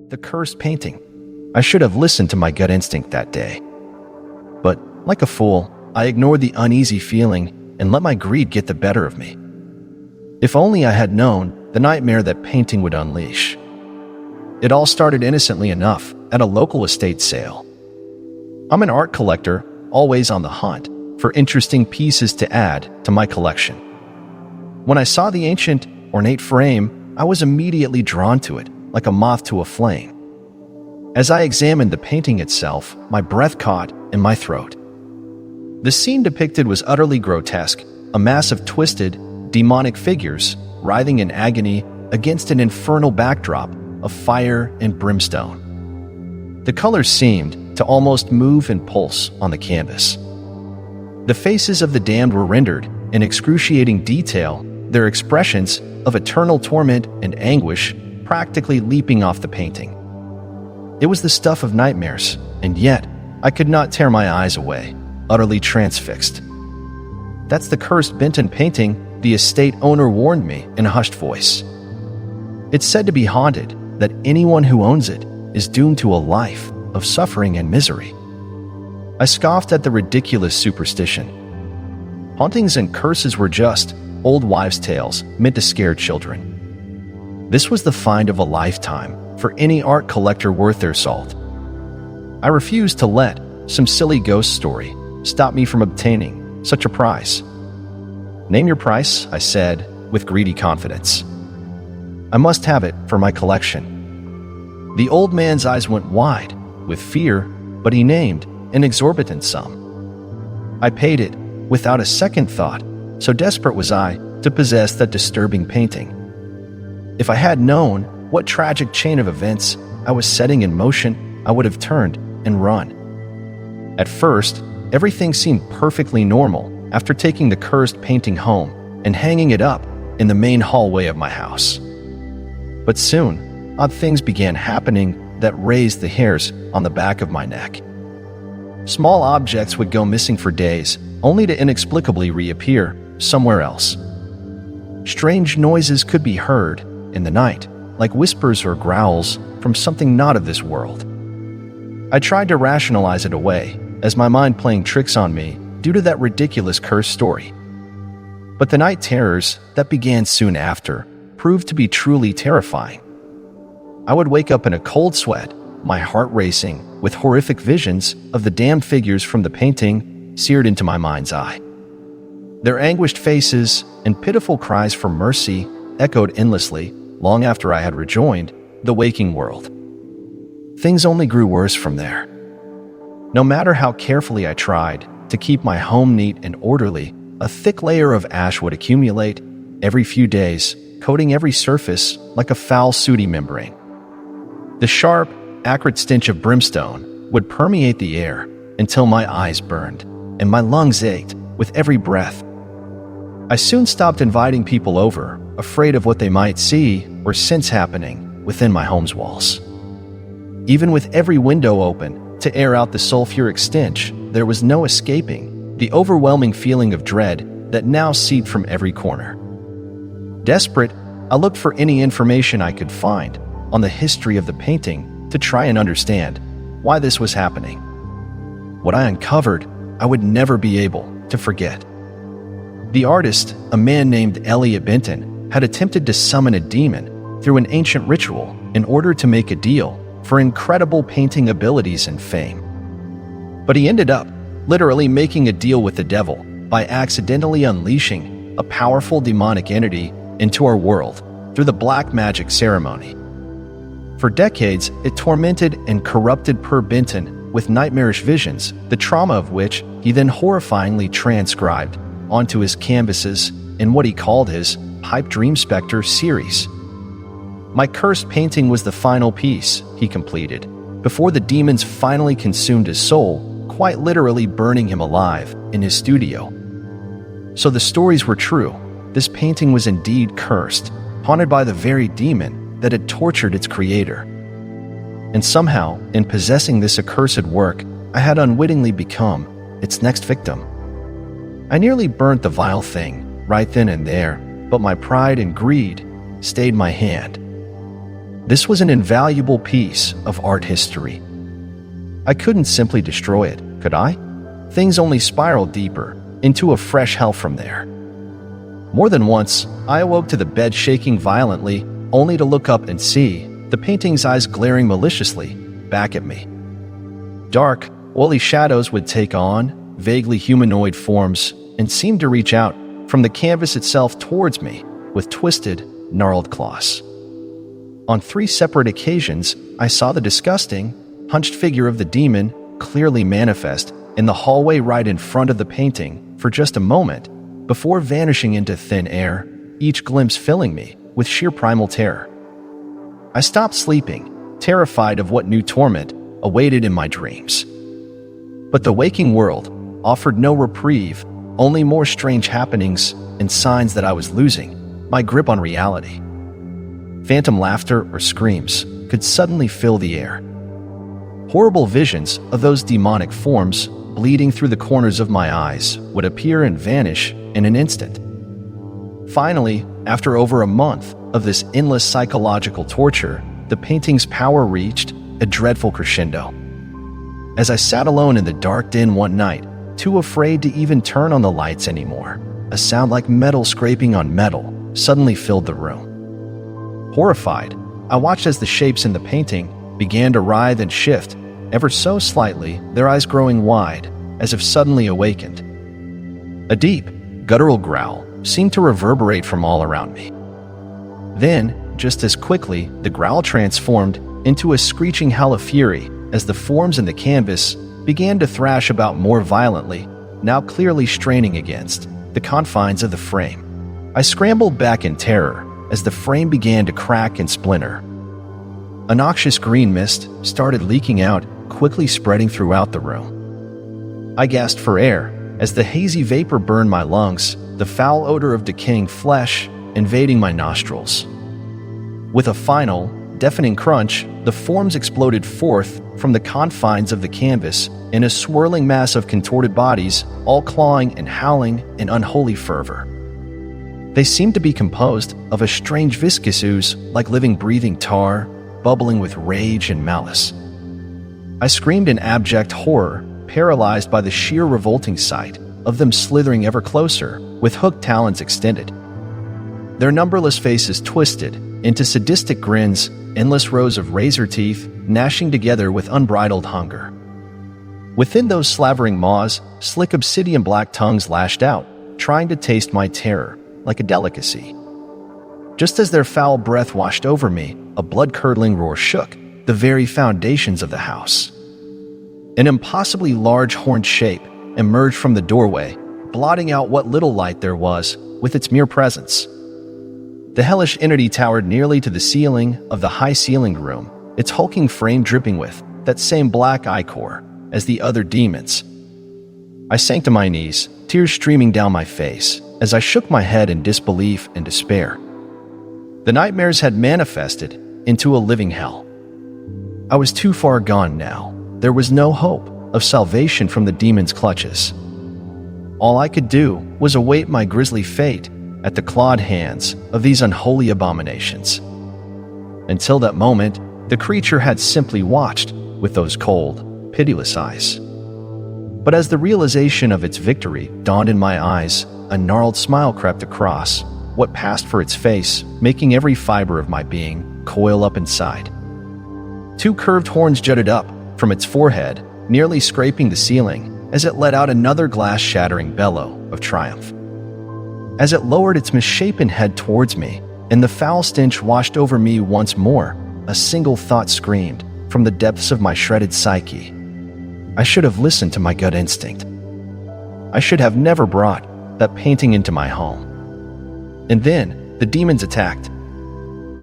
The cursed painting. I should have listened to my gut instinct that day. But, like a fool, I ignored the uneasy feeling and let my greed get the better of me. If only I had known the nightmare that painting would unleash. It all started innocently enough at a local estate sale. I'm an art collector, always on the hunt for interesting pieces to add to my collection. When I saw the ancient, ornate frame, I was immediately drawn to it, like a moth to a flame. As I examined the painting itself, my breath caught in my throat. The scene depicted was utterly grotesque, a mass of twisted, demonic figures writhing in agony against an infernal backdrop of fire and brimstone. The colors seemed to almost move and pulse on the canvas. The faces of the damned were rendered in excruciating detail, their expressions of eternal torment and anguish practically leaping off the painting. It was the stuff of nightmares, and yet I could not tear my eyes away, utterly transfixed. "That's the cursed Benton painting," the estate owner warned me in a hushed voice. "It's said to be haunted, that anyone who owns it is doomed to a life of suffering and misery." I scoffed at the ridiculous superstition. Hauntings and curses were just old wives' tales meant to scare children. This was the find of a lifetime for any art collector worth their salt. I refused to let some silly ghost story stop me from obtaining such a prize. "Name your price," I said with greedy confidence. "I must have it for my collection." The old man's eyes went wide with fear, but he named an exorbitant sum. I paid it without a second thought, so desperate was I to possess that disturbing painting. If I had known what tragic chain of events I was setting in motion, I would have turned and run. At first, everything seemed perfectly normal after taking the cursed painting home and hanging it up in the main hallway of my house. But soon, odd things began happening that raised the hairs on the back of my neck. Small objects would go missing for days, only to inexplicably reappear somewhere else. Strange noises could be heard in the night, like whispers or growls from something not of this world. I tried to rationalize it away, as my mind playing tricks on me due to that ridiculous curse story. But the night terrors that began soon after proved to be truly terrifying. I would wake up in a cold sweat, my heart racing, with horrific visions of the damned figures from the painting seared into my mind's eye. Their anguished faces and pitiful cries for mercy echoed endlessly long after I had rejoined the waking world. Things only grew worse from there. No matter how carefully I tried to keep my home neat and orderly, a thick layer of ash would accumulate every few days, coating every surface like a foul sooty membrane. The sharp, acrid stench of brimstone would permeate the air until my eyes burned and my lungs ached with every breath. I soon stopped inviting people over, afraid of what they might see or sense happening within my home's walls. Even with every window open to air out the sulfuric stench, there was no escaping the overwhelming feeling of dread that now seeped from every corner. Desperate, I looked for any information I could find on the history of the painting to try and understand why this was happening. What I uncovered, I would never be able to forget. The artist, a man named Elliot Benton, had attempted to summon a demon through an ancient ritual in order to make a deal for incredible painting abilities and fame. But he ended up literally making a deal with the devil by accidentally unleashing a powerful demonic entity into our world through the black magic ceremony. For decades, it tormented and corrupted Per Benton with nightmarish visions, the trauma of which he then horrifyingly transcribed onto his canvases in what he called his Pipe Dream Spectre series. My cursed painting was the final piece he completed, before the demons finally consumed his soul, quite literally burning him alive in his studio. So the stories were true. This painting was indeed cursed, haunted by the very demon that had tortured its creator. And somehow, in possessing this accursed work, I had unwittingly become its next victim. I nearly burnt the vile thing right then and there, but my pride and greed stayed my hand. This was an invaluable piece of art history. I couldn't simply destroy it, could I? Things only spiraled deeper, into a fresh hell from there. More than once, I awoke to the bed shaking violently, only to look up and see the painting's eyes glaring maliciously back at me. Dark, oily shadows would take on vaguely humanoid forms and seem to reach out from the canvas itself towards me with twisted, gnarled claws. On 3 separate occasions, I saw the disgusting, hunched figure of the demon clearly manifest in the hallway right in front of the painting for just a moment before vanishing into thin air, each glimpse filling me with sheer primal terror. I stopped sleeping, terrified of what new torment awaited in my dreams. But the waking world offered no reprieve, only more strange happenings and signs that I was losing my grip on reality. Phantom laughter or screams could suddenly fill the air. Horrible visions of those demonic forms bleeding through the corners of my eyes would appear and vanish in an instant. Finally, after over a month of this endless psychological torture, the painting's power reached a dreadful crescendo. As I sat alone in the dark den one night, too afraid to even turn on the lights anymore, a sound like metal scraping on metal suddenly filled the room. Horrified, I watched as the shapes in the painting began to writhe and shift, ever so slightly, their eyes growing wide, as if suddenly awakened. A deep, guttural growl seemed to reverberate from all around me. Then, just as quickly, the growl transformed into a screeching howl of fury as the forms in the canvas began to thrash about more violently, now clearly straining against the confines of the frame. I scrambled back in terror as the frame began to crack and splinter. A noxious green mist started leaking out, quickly spreading throughout the room. I gasped for air as the hazy vapor burned my lungs, the foul odor of decaying flesh invading my nostrils. With a final, deafening crunch, the forms exploded forth from the confines of the canvas in a swirling mass of contorted bodies, all clawing and howling in unholy fervor. They seemed to be composed of a strange viscous ooze like living breathing tar, bubbling with rage and malice. I screamed in abject horror, paralyzed by the sheer revolting sight of them slithering ever closer, with hooked talons extended. Their numberless faces twisted into sadistic grins, endless rows of razor teeth gnashing together with unbridled hunger. Within those slavering maws, slick obsidian black tongues lashed out, trying to taste my terror like a delicacy. Just as their foul breath washed over me, a blood-curdling roar shook the very foundations of the house. An impossibly large horned shape emerged from the doorway, blotting out what little light there was with its mere presence. The hellish entity towered nearly to the ceiling of the high-ceilinged room, its hulking frame dripping with that same black ichor as the other demons. I sank to my knees, tears streaming down my face, as I shook my head in disbelief and despair. The nightmares had manifested into a living hell. I was too far gone now. There was no hope of salvation from the demon's clutches. All I could do was await my grisly fate at the clawed hands of these unholy abominations. Until that moment, the creature had simply watched with those cold, pitiless eyes. But as the realization of its victory dawned in my eyes, a gnarled smile crept across what passed for its face, making every fiber of my being coil up inside. 2 curved horns jutted up from its forehead, nearly scraping the ceiling, as it let out another glass-shattering bellow of triumph. As it lowered its misshapen head towards me, and the foul stench washed over me once more, a single thought screamed from the depths of my shredded psyche. I should have listened to my gut instinct. I should have never brought that painting into my home. And then the demons attacked,